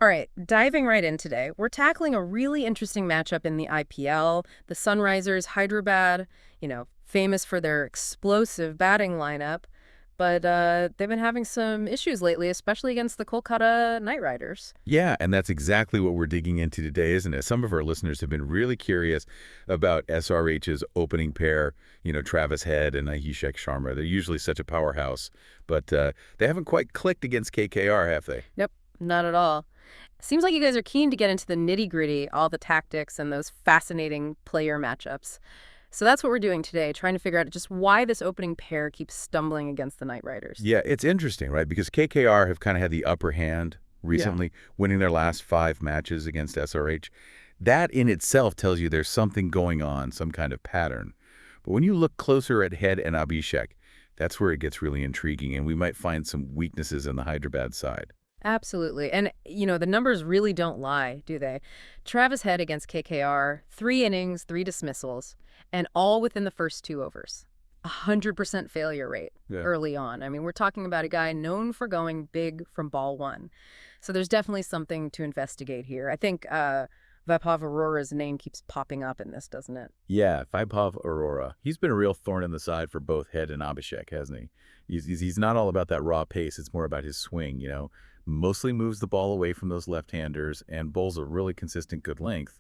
All right, diving right in today, we're tackling a really interesting matchup in the IPL, the Sunrisers Hyderabad, famous for their explosive batting lineup, but they've been having some issues lately, especially against the Kolkata Knight Riders. Yeah, and that's exactly what we're digging into today, isn't it? Some of our listeners have been really curious about SRH's opening pair, Travis Head and Abhishek Sharma. They're usually such a powerhouse, but they haven't quite clicked against KKR, have they? Nope, not at all. Seems like you guys are keen to get into the nitty-gritty, all the tactics and those fascinating player matchups. So that's what we're doing today, trying to figure out just why this opening pair keeps stumbling against the Knight Riders. Yeah, it's interesting, right? Because KKR have kind of had the upper hand recently, winning their last 5 matches against SRH. That in itself tells you there's something going on, some kind of pattern. But when you look closer at Head and Abhishek, that's where it gets really intriguing, and we might find some weaknesses in the Hyderabad side. Absolutely. And, the numbers really don't lie, do they? Travis Head against KKR, 3 innings, 3 dismissals, and all within the first 2 overs. 100% failure rate early on. I mean, we're talking about a guy known for going big from ball 1. So there's definitely something to investigate here. I think Vaibhav Arora's name keeps popping up in this, doesn't it? Yeah, Vaibhav Arora. He's been a real thorn in the side for both Head and Abhishek, hasn't he? He's not all about that raw pace. It's more about his swing, Mostly moves the ball away from those left-handers and bowls a really consistent good length.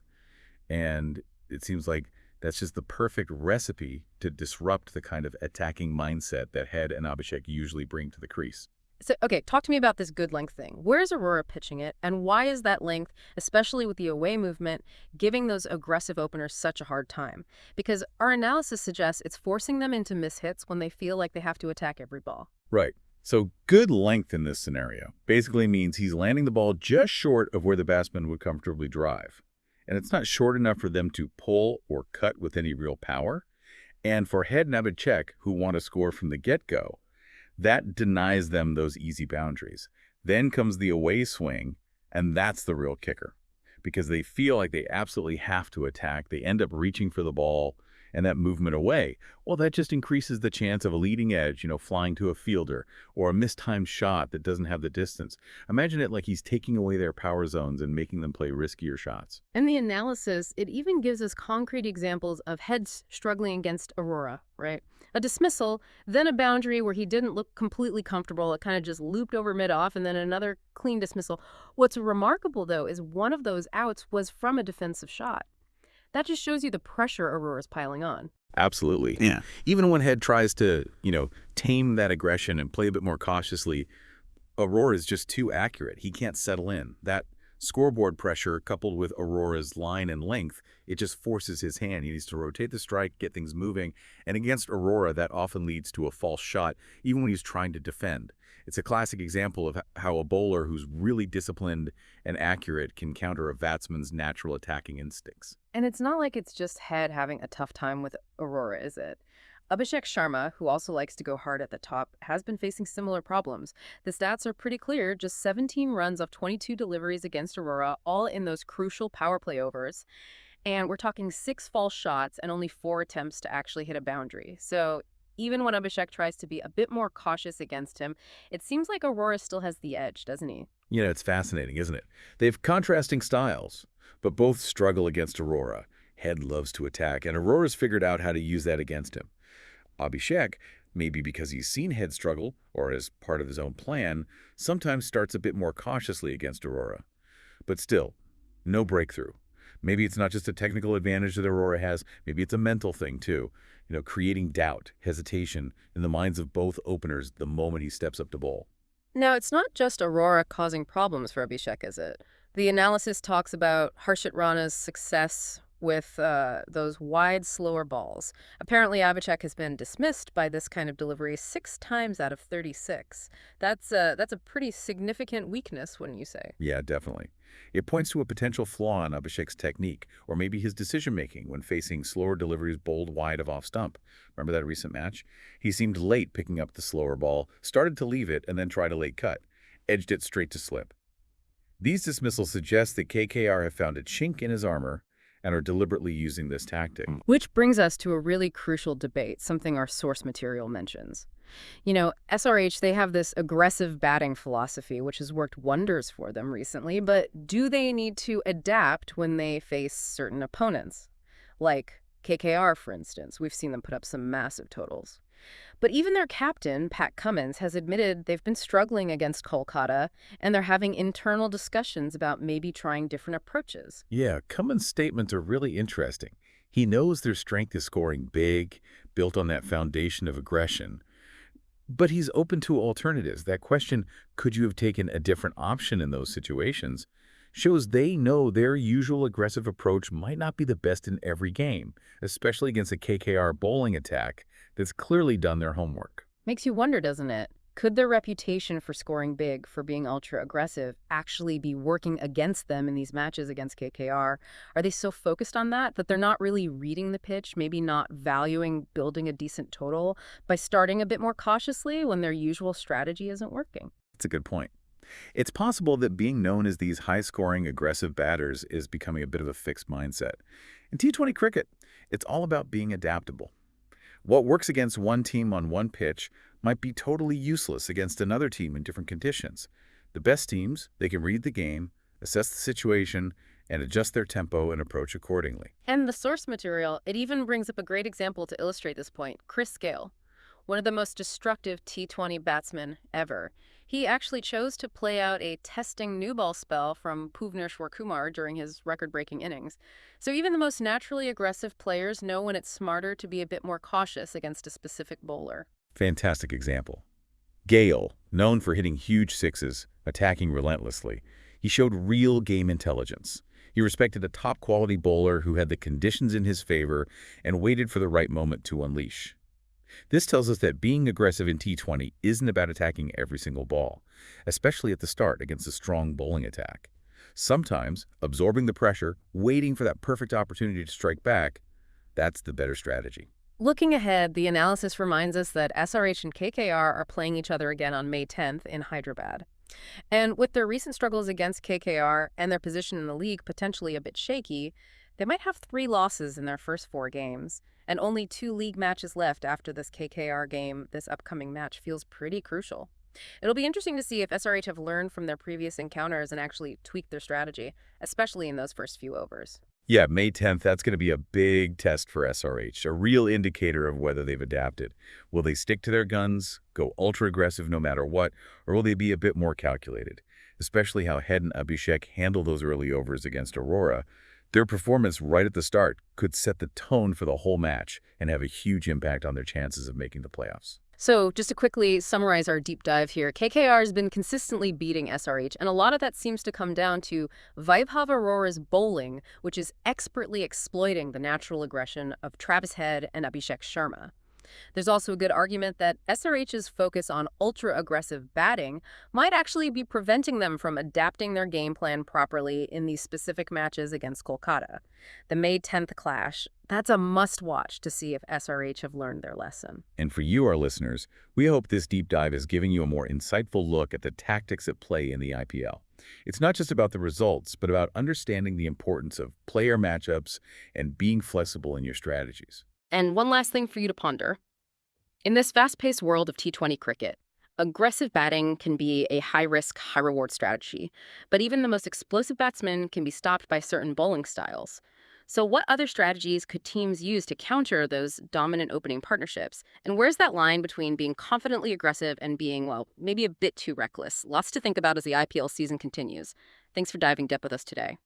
And it seems like that's just the perfect recipe to disrupt the kind of attacking mindset that Head and Abhishek usually bring to the crease. So, okay, talk to me about this good length thing. Where's Aurora pitching it, and why is that length, especially with the away movement, giving those aggressive openers such a hard time? Because our analysis suggests it's forcing them into mishits when they feel like they have to attack every ball. Right. So good length in this scenario basically means he's landing the ball just short of where the batsman would comfortably drive. And it's not short enough for them to pull or cut with any real power. And for Head and Abhishek, who want to score from the get-go, that denies them those easy boundaries. Then comes the away swing, and that's the real kicker. Because they feel like they absolutely have to attack. They end up reaching for the ball, and that movement away, well, that just increases the chance of a leading edge, flying to a fielder, or a mistimed shot that doesn't have the distance. Imagine it like he's taking away their power zones and making them play riskier shots. And the analysis, it even gives us concrete examples of Heads struggling against Aurora, right? A dismissal, then a boundary where he didn't look completely comfortable. It kind of just looped over mid-off, and then another clean dismissal. What's remarkable, though, is one of those outs was from a defensive shot. That just shows you the pressure Aurora's piling on. Absolutely. Yeah. Even when Head tries to, tame that aggression and play a bit more cautiously, Aurora is just too accurate. He can't settle in. That scoreboard pressure coupled with Aurora's line and length, it just forces his hand. He needs to rotate the strike, get things moving. And against Aurora, that often leads to a false shot, even when he's trying to defend. It's a classic example of how a bowler who's really disciplined and accurate can counter a batsman's natural attacking instincts. And it's not like it's just Head having a tough time with Aurora, is it? Abhishek Sharma, who also likes to go hard at the top, has been facing similar problems. The stats are pretty clear, just 17 runs off 22 deliveries against Aurora, all in those crucial power play overs. And we're talking 6 false shots and only 4 attempts to actually hit a boundary. So even when Abhishek tries to be a bit more cautious against him, it seems like Aurora still has the edge, doesn't he? It's fascinating, isn't it? They have contrasting styles, but both struggle against Aurora. Head loves to attack, and Aurora's figured out how to use that against him. Abhishek, maybe because he's seen Head struggle, or as part of his own plan, sometimes starts a bit more cautiously against Aurora. But still, no breakthrough. Maybe it's not just a technical advantage that Aurora has, maybe it's a mental thing too. Creating doubt, hesitation in the minds of both openers the moment he steps up to bowl. Now, it's not just Aurora causing problems for Abhishek, is it? The analysis talks about Harshit Rana's success with those wide, slower balls. Apparently, Abhishek has been dismissed by this kind of delivery 6 times out of 36. That's a pretty significant weakness, wouldn't you say? Yeah, definitely. It points to a potential flaw in Abhishek's technique, or maybe his decision-making when facing slower deliveries bowled wide of off-stump. Remember that recent match? He seemed late picking up the slower ball, started to leave it, and then tried a late cut. Edged it straight to slip. These dismissals suggest that KKR have found a chink in his armor and are deliberately using this tactic. Which brings us to a really crucial debate, something our source material mentions. SRH, they have this aggressive batting philosophy, which has worked wonders for them recently, but do they need to adapt when they face certain opponents? Like KKR, for instance. We've seen them put up some massive totals. But even their captain, Pat Cummins, has admitted they've been struggling against Kolkata, and they're having internal discussions about maybe trying different approaches. Yeah, Cummins' statements are really interesting. He knows their strength is scoring big, built on that foundation of aggression. But he's open to alternatives. That question, could you have taken a different option in those situations, shows they know their usual aggressive approach might not be the best in every game, especially against a KKR bowling attack that's clearly done their homework. Makes you wonder, doesn't it? Could their reputation for scoring big, for being ultra-aggressive, actually be working against them in these matches against KKR? Are they so focused on that they're not really reading the pitch, maybe not valuing building a decent total by starting a bit more cautiously when their usual strategy isn't working? That's a good point. It's possible that being known as these high-scoring, aggressive batters is becoming a bit of a fixed mindset. In T20 cricket, it's all about being adaptable. What works against one team on one pitch might be totally useless against another team in different conditions. The best teams, they can read the game, assess the situation, and adjust their tempo and approach accordingly. And the source material, it even brings up a great example to illustrate this point. Chris Gayle, one of the most destructive T20 batsmen ever. He actually chose to play out a testing new ball spell from Bhuvneshwar Kumar during his record-breaking innings. So even the most naturally aggressive players know when it's smarter to be a bit more cautious against a specific bowler. Fantastic example. Gayle, known for hitting huge sixes, attacking relentlessly, he showed real game intelligence. He respected a top-quality bowler who had the conditions in his favor and waited for the right moment to unleash. This tells us that being aggressive in T20 isn't about attacking every single ball, especially at the start against a strong bowling attack. Sometimes, absorbing the pressure, waiting for that perfect opportunity to strike back, that's the better strategy. Looking ahead, the analysis reminds us that SRH and KKR are playing each other again on May 10th in Hyderabad. And with their recent struggles against KKR and their position in the league potentially a bit shaky, they might have 3 losses in their first 4 games. And only 2 league matches left after this KKR game. This upcoming match feels pretty crucial. It'll be interesting to see if SRH have learned from their previous encounters and actually tweaked their strategy, especially in those first few overs. Yeah, May 10th, that's going to be a big test for SRH, a real indicator of whether they've adapted. Will they stick to their guns, go ultra-aggressive no matter what, or will they be a bit more calculated? Especially how Head and Abhishek handle those early overs against Arora. Their performance right at the start could set the tone for the whole match and have a huge impact on their chances of making the playoffs. So just to quickly summarize our deep dive here, KKR has been consistently beating SRH, and a lot of that seems to come down to Vaibhav Arora's bowling, which is expertly exploiting the natural aggression of Travis Head and Abhishek Sharma. There's also a good argument that SRH's focus on ultra-aggressive batting might actually be preventing them from adapting their game plan properly in these specific matches against Kolkata. The May 10th clash, that's a must-watch to see if SRH have learned their lesson. And for you, our listeners, we hope this deep dive is giving you a more insightful look at the tactics at play in the IPL. It's not just about the results, but about understanding the importance of player matchups and being flexible in your strategies. And one last thing for you to ponder. In this fast-paced world of T20 cricket, aggressive batting can be a high-risk, high-reward strategy, but even the most explosive batsmen can be stopped by certain bowling styles. So what other strategies could teams use to counter those dominant opening partnerships? And where's that line between being confidently aggressive and being, well, maybe a bit too reckless? Lots to think about as the IPL season continues. Thanks for diving deep with us today.